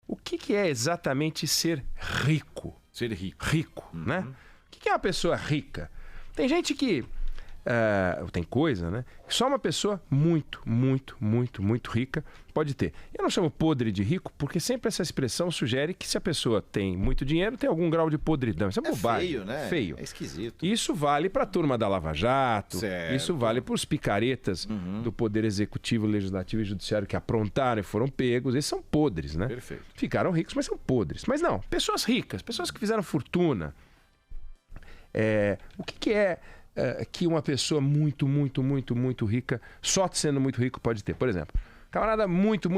o que é exatamente ser rico? Ser rico. Rico, né? O que é uma pessoa rica? Tem gente que... tem coisa, né? Só uma pessoa muito rica pode ter. Eu não chamo podre de rico porque sempre essa expressão sugere que se a pessoa tem muito dinheiro, tem algum grau de podridão. Isso é bobagem. Feio, né? Feio. É esquisito. Isso vale para a turma da Lava Jato, Certo. isso vale para os picaretas do Poder Executivo, Legislativo e Judiciário que aprontaram e foram pegos. Esses são podres, né? Perfeito. Ficaram ricos, mas são podres. Mas não, pessoas ricas, pessoas que fizeram fortuna. O que é que uma pessoa muito rica, só sendo muito rico, pode ter? Por exemplo, camarada muito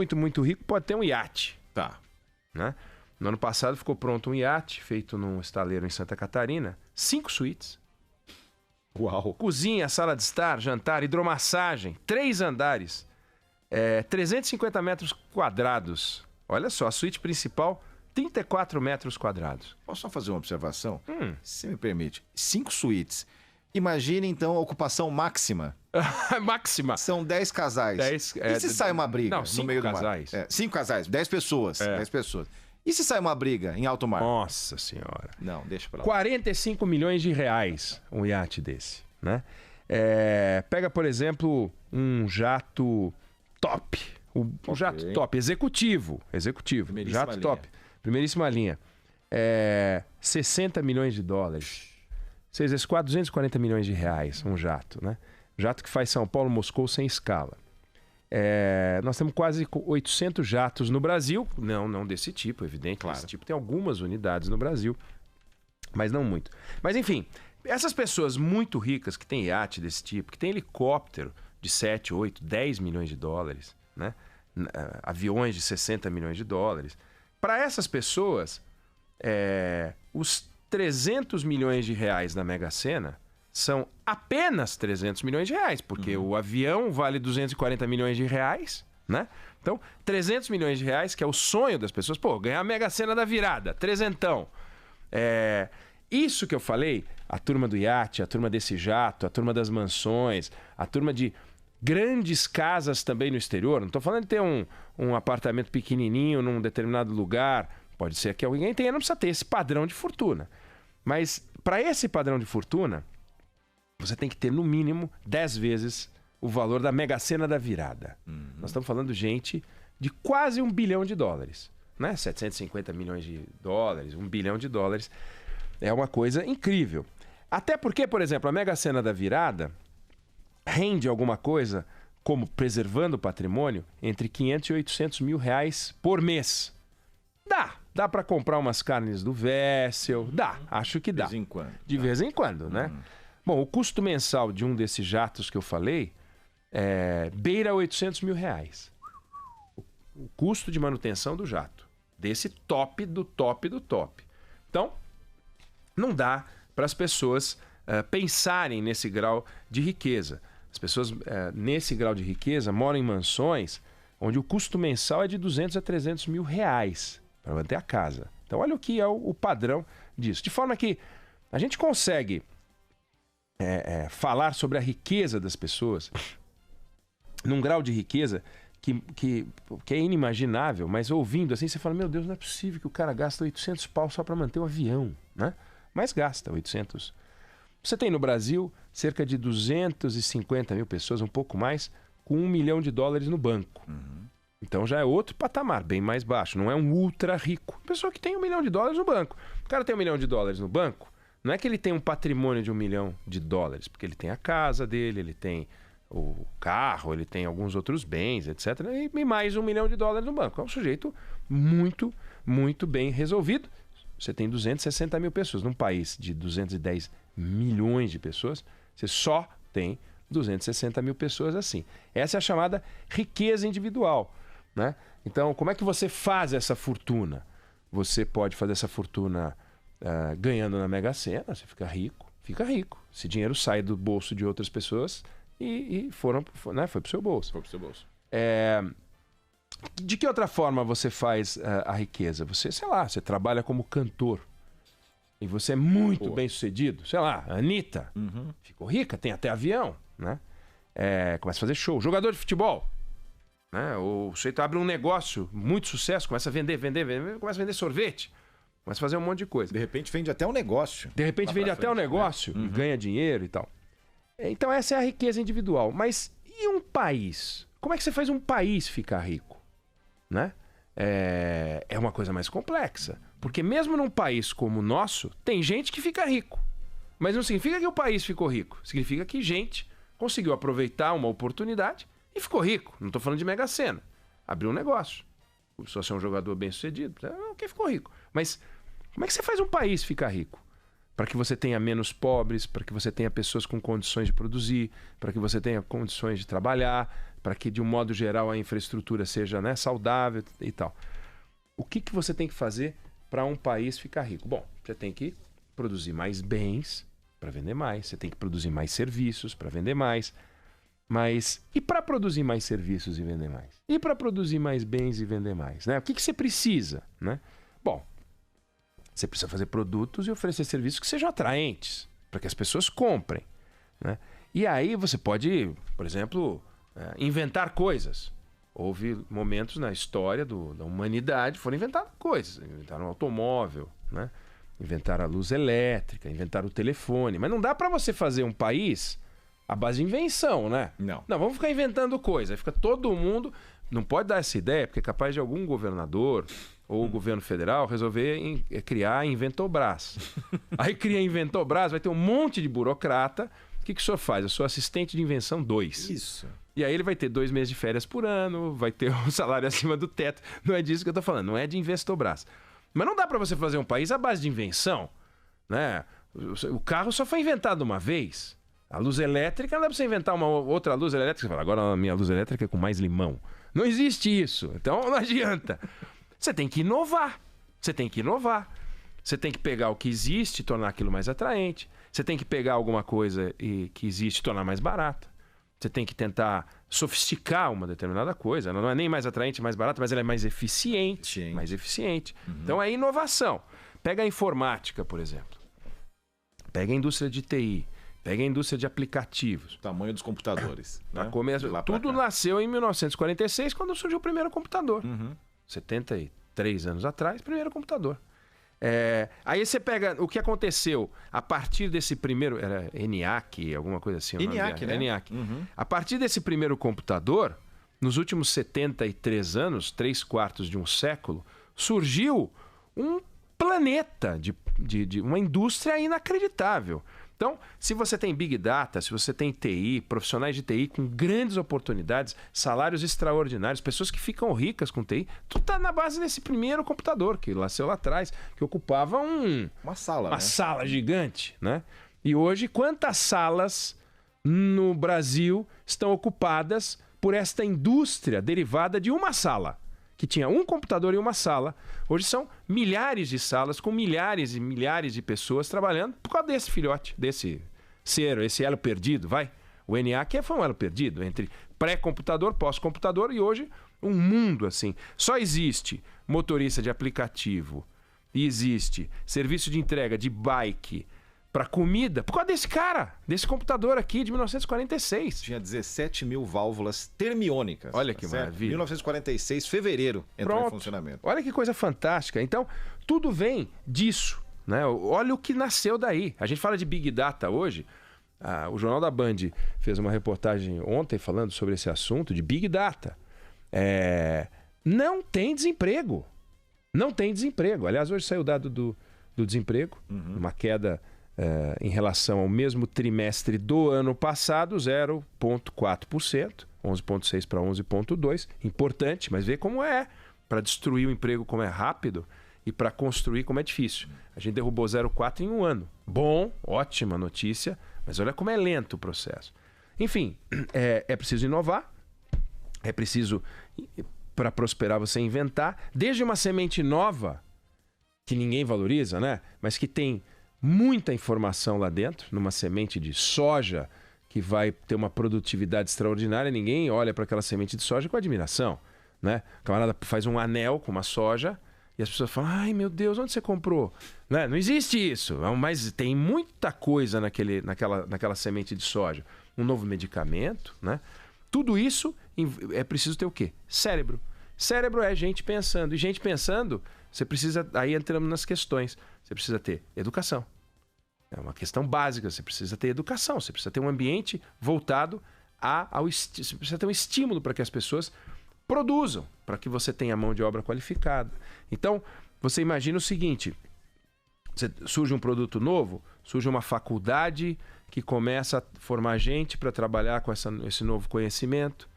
rico pode ter um iate. Tá. Né? No ano passado ficou pronto um iate feito num estaleiro em Santa Catarina, 5 suítes. Uau. Cozinha, sala de estar, jantar, hidromassagem, 3 andares, 350 metros quadrados. Olha só, a suíte principal, 34 metros quadrados. Posso só fazer uma observação? Se me permite. 5 suítes. Imagine, então, a ocupação máxima. Máxima. São 10 casais. E se sai uma briga Não, no 5 meio do casais. mar? 5 casais, 10 pessoas. 10 pessoas. E se sai uma briga em alto mar? Nossa senhora. Não, deixa pra lá. 45 milhões de reais um iate desse, né? Pega, por exemplo, um jato top. O jato top, executivo. Primeiríssima Jato linha. top. Primeiríssima linha. 60 milhões de dólares. 6 vezes 4, 240 milhões de reais, um jato, né? Jato que faz São Paulo, Moscou sem escala. Nós temos quase 800 jatos no Brasil. Não desse tipo, evidente. Claro. Desse tipo tem algumas unidades no Brasil, mas não muito. Mas enfim, essas pessoas muito ricas que têm iate desse tipo, que tem helicóptero de 7, 8, 10 milhões de dólares, né? Aviões de 60 milhões de dólares. Para essas pessoas, os 300 milhões de reais da Mega Sena são apenas 300 milhões de reais, porque o avião vale 240 milhões de reais, né? Então, 300 milhões de reais, que é o sonho das pessoas, ganhar a Mega Sena da virada, trezentão. Isso que eu falei, a turma do iate, a turma desse jato, a turma das mansões, a turma de grandes casas também no exterior, não estou falando de ter um apartamento pequenininho num determinado lugar. Pode ser que alguém tenha, não precisa ter esse padrão de fortuna. Mas para esse padrão de fortuna, você tem que ter no mínimo 10 vezes o valor da Mega Sena da virada. Nós estamos falando de gente de quase $1 bilhão, né? 750 milhões de dólares, $1 bilhão. É uma coisa incrível. Até porque, por exemplo, a Mega Sena da virada rende alguma coisa, como preservando o patrimônio, entre 500 e 800 mil reais por mês. Dá para comprar umas carnes do Wessel, acho que dá. De vez em quando. De vez em quando, né? Bom, o custo mensal de um desses jatos que eu falei beira 800 mil reais. O custo de manutenção do jato. Desse top do top do top. Então, não dá para as pessoas pensarem nesse grau de riqueza. As pessoas nesse grau de riqueza moram em mansões onde o custo mensal é de 200 a 300 mil reais para manter a casa. Então olha o que é o padrão disso. De forma que a gente consegue falar sobre a riqueza das pessoas num grau de riqueza que é inimaginável, mas ouvindo assim você fala, meu Deus, não é possível que o cara gasta 800 pau só para manter um avião, né? Mas gasta 800. Você tem no Brasil cerca de 250 mil pessoas, um pouco mais, com $1 milhão no banco. Então já é outro patamar, bem mais baixo. Não é um ultra rico. Pessoa que tem $1 milhão no banco. O cara tem $1 milhão no banco, não é que ele tem um patrimônio de $1 milhão, porque ele tem a casa dele, ele tem o carro, ele tem alguns outros bens, etc. E mais $1 milhão no banco. É um sujeito muito bem resolvido. Você tem 260 mil pessoas. Num país de 210 milhões de pessoas, você só tem 260 mil pessoas assim. Essa é a chamada riqueza individual, né? Então, como é que você faz essa fortuna? Você pode fazer essa fortuna ganhando na Mega Sena, você fica rico. Esse dinheiro sai do bolso de outras pessoas e foi para o seu bolso. De que outra forma você faz a riqueza? Você, você trabalha como cantor e você é muito bem sucedido. Sei lá, a Anitta ficou rica, tem até avião, né? Começa a fazer show. Jogador de futebol, Né? O sujeito abre um negócio, muito sucesso, começa a vender, começa a vender sorvete, começa a fazer um monte de coisa. De repente vende até um negócio. De repente vende até um negócio e ganha dinheiro e tal. Então essa é a riqueza individual. Mas e um país? Como é que você faz um país ficar rico? Né? É uma coisa mais complexa. Porque mesmo num país como o nosso, tem gente que fica rico. Mas não significa que o país ficou rico. Significa que gente conseguiu aproveitar uma oportunidade e ficou rico. Não estou falando de Mega Sena. Abriu um negócio. Começou a ser um jogador bem sucedido. Quem ficou rico? Mas como é que você faz um país ficar rico? Para que você tenha menos pobres, para que você tenha pessoas com condições de produzir, para que você tenha condições de trabalhar, para que, de um modo geral, a infraestrutura seja, né, saudável e tal. O que você tem que fazer para um país ficar rico? Bom, você tem que produzir mais bens para vender mais, você tem que produzir mais serviços para vender mais. Mas e para produzir mais serviços e vender mais? E para produzir mais bens e vender mais? Né? O que você precisa? Né? Bom, você precisa fazer produtos e oferecer serviços que sejam atraentes, para que as pessoas comprem. Né? E aí você pode, por exemplo, inventar coisas. Houve momentos na história da humanidade foram inventadas coisas. Inventaram o automóvel, né? Inventaram a luz elétrica, inventaram o telefone. Mas não dá para você fazer um país à base de invenção, né? Não. Não, vamos ficar inventando coisa. Aí fica todo mundo... Não pode dar essa ideia, porque é capaz de algum governador ou o governo federal resolver criar a Inventobras. Aí cria a Inventobras, vai ter um monte de burocrata. O que o senhor faz? Eu sou assistente de invenção 2. Isso. E aí ele vai ter 2 meses de férias por ano, vai ter um salário acima do teto. Não é disso que eu tô falando, não é de Investobras. Mas não dá para você fazer um país à base de invenção. Né? O carro só foi inventado uma vez. A luz elétrica, não dá para você inventar uma outra luz elétrica. Você fala, agora a minha luz elétrica é com mais limão. Não existe isso. Então não adianta. Você tem que inovar. Você tem que inovar. Você tem que pegar o que existe e tornar aquilo mais atraente. Você tem que pegar alguma coisa que existe e tornar mais barata. Você tem que tentar sofisticar uma determinada coisa. Ela não é nem mais atraente, mais barata, mas ela é mais eficiente. Sim. Mais eficiente. Então é inovação. Pega a informática, por exemplo. Pega a indústria de TI. Pega a indústria de aplicativos. O tamanho dos computadores. Né? Tudo nasceu em 1946, quando surgiu o primeiro computador. 73 anos atrás, primeiro computador. Aí você pega o que aconteceu a partir desse primeiro... Era ENIAC, alguma coisa assim. ENIAC, né? ENIAC. A partir desse primeiro computador, nos últimos 73 anos, 3/4 de um século, surgiu um planeta de uma indústria inacreditável. Então, se você tem Big Data, se você tem TI, profissionais de TI com grandes oportunidades, salários extraordinários, pessoas que ficam ricas com TI, tudo está na base desse primeiro computador que nasceu lá atrás, que ocupava uma sala, uma sala gigante, né? E hoje, quantas salas no Brasil estão ocupadas por esta indústria derivada de uma sala? Que tinha um computador em uma sala. Hoje são milhares de salas com milhares e milhares de pessoas trabalhando por causa desse filhote, esse elo perdido, vai. O ENIAC foi um elo perdido entre pré-computador, pós-computador e hoje um mundo assim. Só existe motorista de aplicativo e existe serviço de entrega de bike para comida por causa desse cara, desse computador aqui de 1946. Tinha 17 mil válvulas termiônicas. Olha que maravilha. 1946, fevereiro, entrou em funcionamento. Olha que coisa fantástica. Então, tudo vem disso. Né? Olha o que nasceu daí. A gente fala de Big Data hoje. O Jornal da Band fez uma reportagem ontem falando sobre esse assunto de Big Data. Não tem desemprego. Não tem desemprego. Aliás, hoje saiu o dado do desemprego, uma queda... em relação ao mesmo trimestre do ano passado, 0,4%, 11,6% para 11,2%. Importante, mas vê como é. Para destruir o emprego como é rápido e para construir como é difícil. A gente derrubou 0,4% em um ano. Bom, ótima notícia, mas olha como é lento o processo. Enfim, é preciso inovar, é preciso, para prosperar, você inventar, desde uma semente nova, que ninguém valoriza, né? Mas que tem... muita informação lá dentro, numa semente de soja que vai ter uma produtividade extraordinária. Ninguém olha para aquela semente de soja com admiração, né? O camarada faz um anel com uma soja e as pessoas falam, ai meu Deus, onde você comprou? Né? Não existe isso, mas tem muita coisa naquela semente de soja. Um novo medicamento, né? Tudo isso é preciso ter o quê? Cérebro. Cérebro é gente pensando. E gente pensando, você precisa... Aí entramos nas questões. Você precisa ter educação. É uma questão básica. Você precisa ter educação. Você precisa ter um ambiente voltado você precisa ter um estímulo para que as pessoas produzam, para que você tenha mão de obra qualificada. Então, você imagina o seguinte... Surge um produto novo, surge uma faculdade que começa a formar gente para trabalhar com esse novo conhecimento.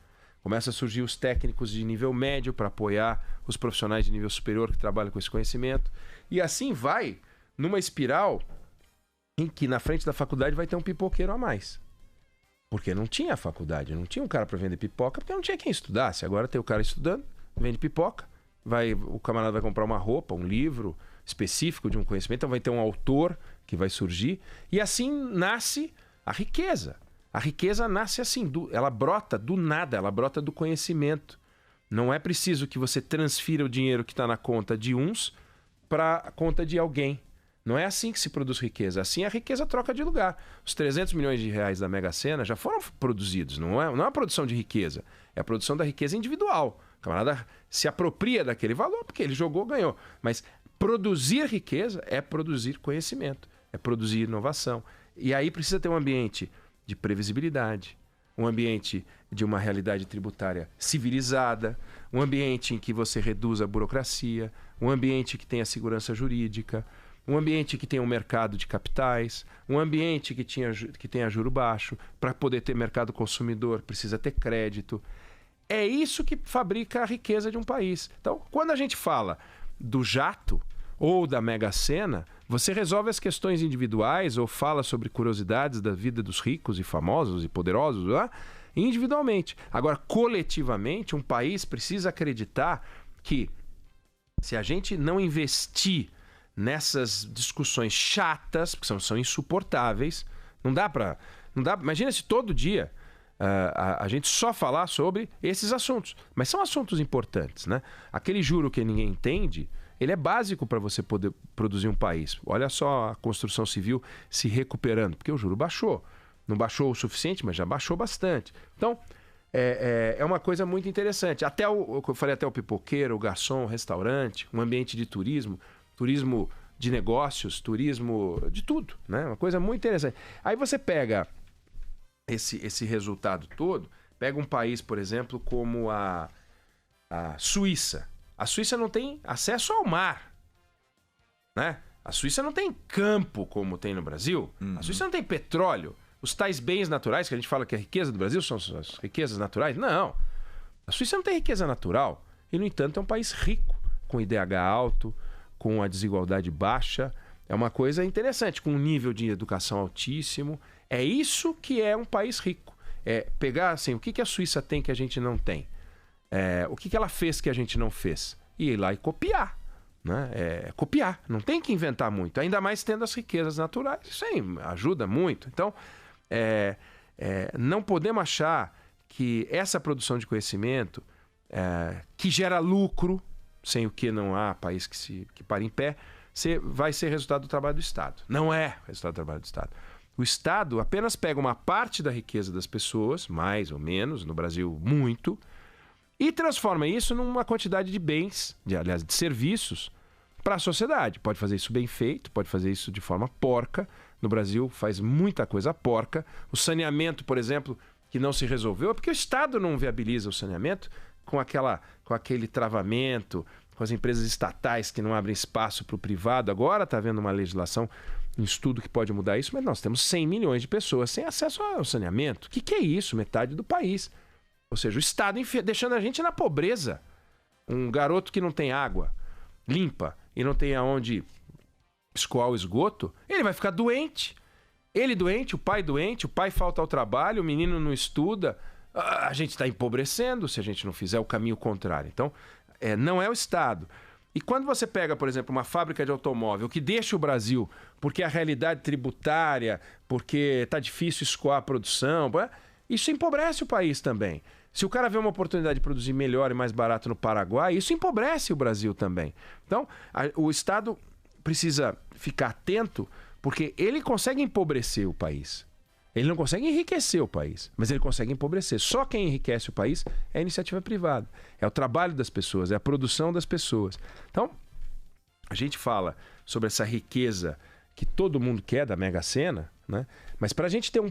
Começa a surgir os técnicos de nível médio para apoiar os profissionais de nível superior que trabalham com esse conhecimento. E assim vai numa espiral em que na frente da faculdade vai ter um pipoqueiro a mais. Porque não tinha faculdade, não tinha um cara para vender pipoca, porque não tinha quem estudasse. Agora tem o cara estudando, vende pipoca, o camarada vai comprar uma roupa, um livro específico de um conhecimento, então vai ter um autor que vai surgir, e assim nasce a riqueza. A riqueza nasce assim, ela brota do nada, ela brota do conhecimento. Não é preciso que você transfira o dinheiro que está na conta de uns para a conta de alguém. Não é assim que se produz riqueza. Assim a riqueza troca de lugar. Os 300 milhões de reais da Mega Sena já foram produzidos. Não é uma produção de riqueza. É a produção da riqueza individual. O camarada se apropria daquele valor porque ele jogou, ganhou. Mas produzir riqueza é produzir conhecimento, é produzir inovação. E aí precisa ter um ambiente de previsibilidade, um ambiente de uma realidade tributária civilizada, um ambiente em que você reduza a burocracia, um ambiente que tenha segurança jurídica, um ambiente que tenha um mercado de capitais, um ambiente que tenha juro baixo. Para poder ter mercado consumidor, precisa ter crédito. É isso que fabrica a riqueza de um país. Então, quando a gente fala do jato ou da Mega Sena, você resolve as questões individuais ou fala sobre curiosidades da vida dos ricos e famosos e poderosos individualmente. Agora, coletivamente, um país precisa acreditar que se a gente não investir nessas discussões chatas, porque são insuportáveis, não dá. Imagina se todo dia a gente só falar sobre esses assuntos. Mas são assuntos importantes, né? Aquele juro que ninguém entende, ele é básico para você poder produzir um país. Olha só a construção civil se recuperando, porque o juro baixou. Não baixou o suficiente, mas já baixou bastante. Então, é uma coisa muito interessante. Eu falei até o pipoqueiro, o garçom, o restaurante, um ambiente de turismo de negócios, turismo de tudo, né? Uma coisa muito interessante. Aí você pega esse resultado todo, pega um país, por exemplo, como a Suíça. A Suíça não tem acesso ao mar, né? A Suíça não tem campo como tem no Brasil. Uhum. A Suíça não tem petróleo. Os tais bens naturais, que a gente fala que a riqueza do Brasil são as riquezas naturais. Não. A Suíça não tem riqueza natural. E, no entanto, é um país rico, com IDH alto, com a desigualdade baixa. É uma coisa interessante, com um nível de educação altíssimo. É isso que é um país rico. É pegar, assim, o que a Suíça tem que a gente não tem? O que ela fez que a gente não fez? E ir lá e copiar. Né? Copiar. Não tem que inventar muito. Ainda mais tendo as riquezas naturais. Isso aí ajuda muito. Então, não podemos achar que essa produção de conhecimento, que gera lucro, sem o que não há país que pare em pé, vai ser resultado do trabalho do Estado. Não é resultado do trabalho do Estado. O Estado apenas pega uma parte da riqueza das pessoas, mais ou menos, no Brasil muito, e transforma isso numa quantidade de bens, aliás, de serviços, para a sociedade. Pode fazer isso bem feito, pode fazer isso de forma porca. No Brasil faz muita coisa porca. O saneamento, por exemplo, que não se resolveu, é porque o Estado não viabiliza o saneamento com aquele travamento, com as empresas estatais que não abrem espaço para o privado. Agora está havendo uma legislação em estudo que pode mudar isso, mas nós temos 100 milhões de pessoas sem acesso ao saneamento. O que é isso? Metade do país. Ou seja, o Estado deixando a gente na pobreza. Um garoto que não tem água limpa e não tem aonde escoar o esgoto, ele vai ficar doente. Ele doente, o pai falta ao trabalho, o menino não estuda. A gente está empobrecendo se a gente não fizer o caminho contrário. Então, não é o Estado. E quando você pega, por exemplo, uma fábrica de automóvel que deixa o Brasil porque a realidade tributária, porque está difícil escoar a produção, isso empobrece o país também. Se o cara vê uma oportunidade de produzir melhor e mais barato no Paraguai, isso empobrece o Brasil também. Então, o Estado precisa ficar atento, porque ele consegue empobrecer o país. Ele não consegue enriquecer o país, mas ele consegue empobrecer. Só quem enriquece o país é a iniciativa privada. É o trabalho das pessoas, é a produção das pessoas. Então, a gente fala sobre essa riqueza que todo mundo quer da Mega Sena, né? Mas para a gente ter um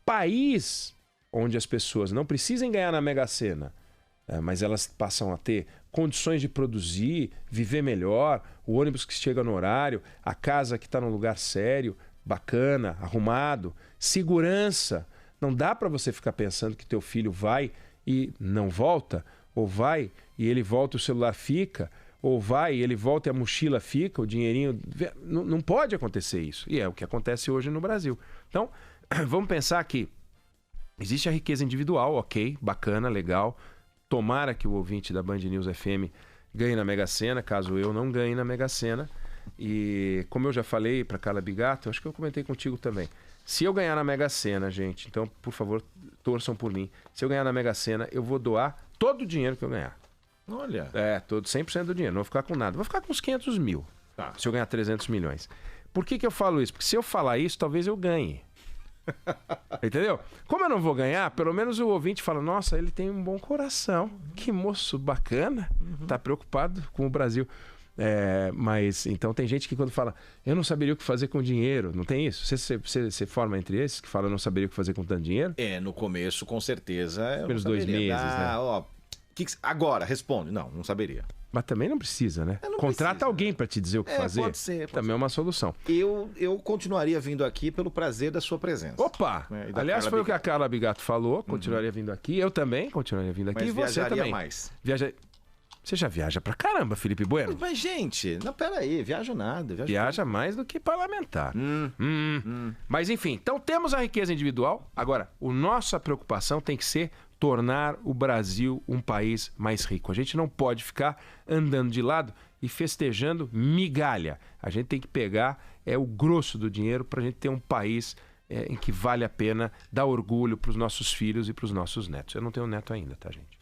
país onde as pessoas não precisem ganhar na Mega Sena, mas elas passam a ter condições de produzir, viver melhor, o ônibus que chega no horário, a casa que está num lugar sério, bacana, arrumado, segurança. Não dá para você ficar pensando que teu filho vai e não volta, ou vai e ele volta e o celular fica, ou vai e ele volta e a mochila fica, o dinheirinho... Não pode acontecer isso. E é o que acontece hoje no Brasil. Então, vamos pensar que existe a riqueza individual, ok, bacana, legal. Tomara que o ouvinte da Band News FM ganhe na Mega Sena, caso eu não ganhe na Mega Sena. E como eu já falei para Carla Bigato, acho que eu comentei contigo também. Se eu ganhar na Mega Sena, gente, então, por favor, torçam por mim. Se eu ganhar na Mega Sena, eu vou doar todo o dinheiro que eu ganhar. Olha. Todo 100% do dinheiro. Não vou ficar com nada. Vou ficar com uns 500 mil. Tá. Se eu ganhar 300 milhões. Por que eu falo isso? Porque se eu falar isso, talvez eu ganhe. Entendeu? Como eu não vou ganhar, pelo menos o ouvinte fala: nossa, ele tem um bom coração. Que moço bacana. Tá preocupado com o Brasil. Mas então tem gente que quando fala eu não saberia o que fazer com dinheiro, não tem isso? Você forma entre esses que fala eu não saberia o que fazer com tanto dinheiro? No começo, com certeza. Pelos 2 meses, né? Ó, agora, responde. Não saberia. Mas também não precisa, né? Contrata alguém para te dizer o que fazer. Pode ser. Também é uma solução. Eu continuaria vindo aqui pelo prazer da sua presença. Opa! Aliás, foi o que a Carla Bigato falou. Continuaria vindo aqui. Eu também continuaria vindo aqui. Mas e você também. Mais. Você já viaja pra caramba, Felipe Bueno? Mas, gente, não, peraí, viajo nada. Viaja mais do que parlamentar. Mas, enfim, então temos a riqueza individual. Agora, a nossa preocupação tem que ser tornar o Brasil um país mais rico. A gente não pode ficar andando de lado e festejando migalha. A gente tem que pegar o grosso do dinheiro para a gente ter um país em que vale a pena dar orgulho para os nossos filhos e para os nossos netos. Eu não tenho neto ainda, tá, gente?